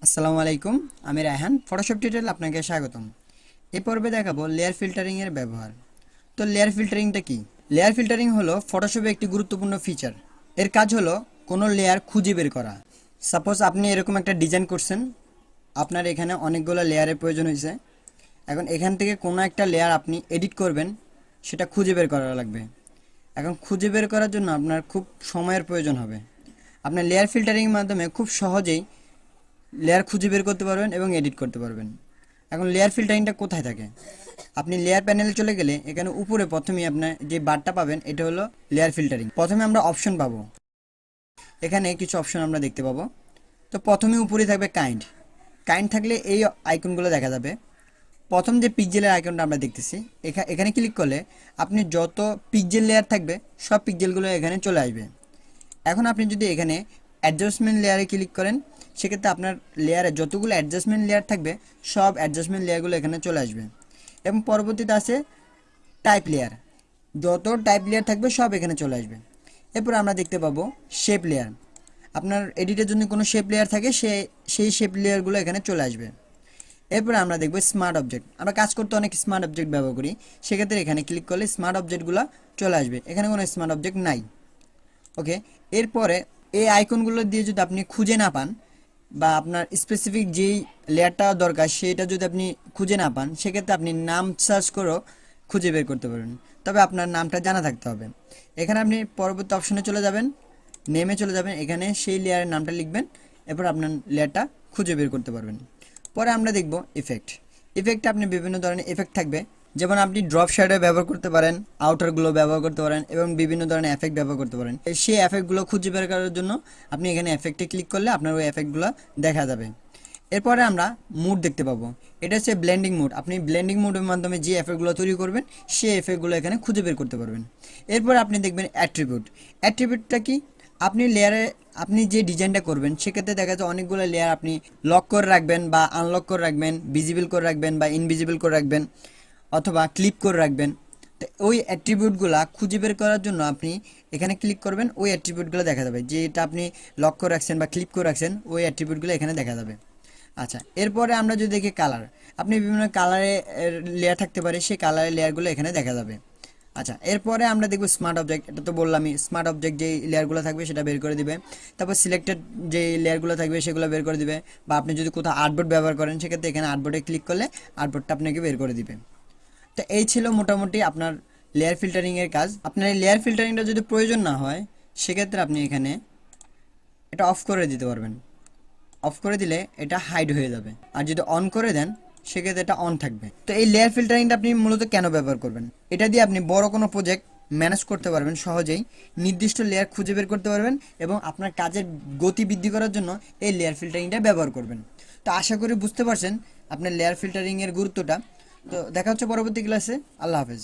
আসসালামু আলাইকুম, আমি রায়হান। ফটোশপ টিউটোরিয়াল আপনাকে স্বাগতম। এই পর্বে দেখাবো লেয়ার ফিল্টারিং এর ব্যবহার। তো লেয়ার ফিল্টারিংটা কি? লেয়ার ফিল্টারিং হলো ফটোশপে একটি গুরুত্বপূর্ণ ফিচার। এর কাজ হলো কোনো লেয়ার খুঁজে বের করা। সাপোজ আপনি এরকম একটা ডিজাইন করছেন, আপনার এখানে অনেকগুলো লেয়ারের প্রয়োজন হয়েছে। এখন এখান থেকে কোনো একটা লেয়ার আপনি এডিট করবেন, সেটা খুঁজে বের করা লাগবে। এখন খুঁজে বের করার জন্য আপনার খুব সময়ের প্রয়োজন হবে। আপনার লেয়ার ফিল্টারিংয়ের মাধ্যমে খুব সহজেই লেয়ার খুঁজে বের করতে পারবেন এবং এডিট করতে পারবেন। এখন লেয়ার ফিল্টারিংটা কোথায় থাকে? আপনি লেয়ার প্যানেলে চলে গেলে এখানে উপরে প্রথমেই আপনার যে বারটা পাবেন এটা হলো লেয়ার ফিল্টারিং। প্রথমে আমরা অপশন পাবো, এখানে কিছু অপশন আমরা দেখতে পাবো। তো প্রথমে উপরে থাকবে কাইন্ড। কাইন্ড থাকলে এই আইকনগুলো দেখা যাবে। প্রথম যে পিক্সেলের আইকনটা আমরা দেখতেছি, এখানে ক্লিক করলে আপনি যত পিক্সেল লেয়ার থাকবে সব পিক্সেলগুলো এখানে চলে আসবে। এখন আপনি যদি এখানে অ্যাডজাস্টমেন্ট লেয়ারে ক্লিক করেন, সেক্ষেত্রে আপনার লেয়ারে যতগুলো অ্যাডজাস্টমেন্ট লেয়ার থাকবে সব অ্যাডজাস্টমেন্ট লেয়ারগুলো এখানে চলে আসবে। এবং পরবর্তীতে আছে টাইপ লেয়ার, যত টাইপ লেয়ার থাকবে সব এখানে চলে আসবে। এরপর আমরা দেখতে পাবো শেপ লেয়ার। আপনার এডিটের জন্য কোনো শেপ লেয়ার থাকে সেই শেপ লেয়ারগুলো এখানে চলে আসবে। এরপরে আমরা দেখব স্মার্ট অবজেক্ট। আমরা কাজ করতে অনেক স্মার্ট অবজেক্ট ব্যবহার করি, সেক্ষেত্রে এখানে ক্লিক করলে স্মার্ট অবজেক্টগুলো চলে আসবে। এখানে কোনো স্মার্ট অবজেক্ট নাই। ওকে, এরপরে এই আইকনগুলো দিয়ে যদি আপনি খুঁজে না পান, বা আপনার স্পেসিফিক যেই লেয়ারটা দরকার সেটা যদি আপনি খুঁজে না পান, সেক্ষেত্রে আপনি নাম সার্চ করেও খুঁজে বের করতে পারবেন। তবে আপনার নামটা জানা থাকতে হবে। এখানে আপনি পরবর্তী অপশনে চলে যাবেন, নেমে চলে যাবেন, এখানে সেই লেয়ারের নামটা লিখবেন, এরপর আপনার লেয়ারটা খুঁজে বের করতে পারবেন। পরে আমরা দেখব ইফেক্ট। ইফেক্টে আপনি বিভিন্ন ধরনের ইফেক্ট থাকবে, যেমন আপনি ড্রপ শ্যাডো ব্যবহার করতে পারেন, আউটারগুলো ব্যবহার করতে পারেন এবং বিভিন্ন ধরনের এফেক্ট ব্যবহার করতে পারেন। সেই এফেক্টগুলো খুঁজে বের করার জন্য আপনি এখানে এফেক্টে ক্লিক করলে আপনার ওই এফেক্টগুলো দেখা যাবে। এরপরে আমরা মুড দেখতে পাবো। এটা হচ্ছে ব্লেন্ডিং মুড। আপনি ব্লেন্ডিং মুডের মাধ্যমে যে এফেক্টগুলো তৈরি করবেন সেই এফেক্টগুলো এখানে খুঁজে বের করতে পারবেন। এরপর আপনি দেখবেন অ্যাট্রিবিউট। অ্যাট্রিবিউটটা কি? আপনি লেয়ারে আপনি যে ডিজাইনটা করবেন সেক্ষেত্রে দেখা যায় অনেকগুলো লেয়ার আপনি লক করে রাখবেন বা আনলক করে রাখবেন, ভিজিবল করে রাখবেন বা ইনভিজিবল করে রাখবেন, অথবা ক্লিপ করে রাখবেন। তো ওই অ্যাট্রিবিউটগুলো খুঁজে বের করার জন্য আপনি এখানে ক্লিক করবেন, ওই অ্যাট্রিবিউটগুলো দেখা যাবে। যেটা আপনি লক করে রাখছেন বা ক্লিপ করে রাখছেন ওই অ্যাট্রিবিউটগুলো এখানে দেখা যাবে। আচ্ছা, এরপরে আমরা যদি দেখি কালার, আপনি বিভিন্ন কালারে লেয়ার থাকতে পারে, সেই কালারের লেয়ারগুলো এখানে দেখা যাবে। আচ্ছা, এরপরে আমরা দেখব স্মার্ট অবজেক্ট। এটা তো বললামই, স্মার্ট অবজেক্ট যেই লেয়ারগুলো থাকবে সেটা বের করে দিবে। তারপর সিলেক্টেড যে লেয়ারগুলো থাকবে সেগুলো বের করে দিবে। বা আপনি যদি কোথাও আর্টবোর্ড ব্যবহার করেন সেক্ষেত্রে এখানে আর্টবোর্ডে ক্লিক করলে আর্টবোর্ডটা আপনাকে বের করে দিবে। তো এই ছিল মোটামুটি আপনার লেয়ার ফিল্টারিংয়ের কাজ। আপনার এই লেয়ার ফিল্টারিংটা যদি প্রয়োজন না হয় সেক্ষেত্রে আপনি এখানে এটা অফ করে দিতে পারবেন। অফ করে দিলে এটা হাইড হয়ে যাবে, আর যদি অন করে দেন সেক্ষেত্রে এটা অন থাকবে। তো এই লেয়ার ফিল্টারিংটা আপনি মূলত কেন ব্যবহার করবেন? এটা দিয়ে আপনি বড় কোনো প্রজেক্ট ম্যানেজ করতে পারবেন সহজেই, নির্দিষ্ট লেয়ার খুঁজে বের করতে পারবেন এবং আপনার কাজের গতি বৃদ্ধি করার জন্য এই লেয়ার ফিল্টারিংটা ব্যবহার করবেন। তো আশা করি বুঝতে পারছেন আপনার লেয়ার ফিল্টারিংয়ের গুরুত্বটা। তো দেখা হচ্ছে পরবর্তী ক্লাসে। আল্লাহ হাফেজ।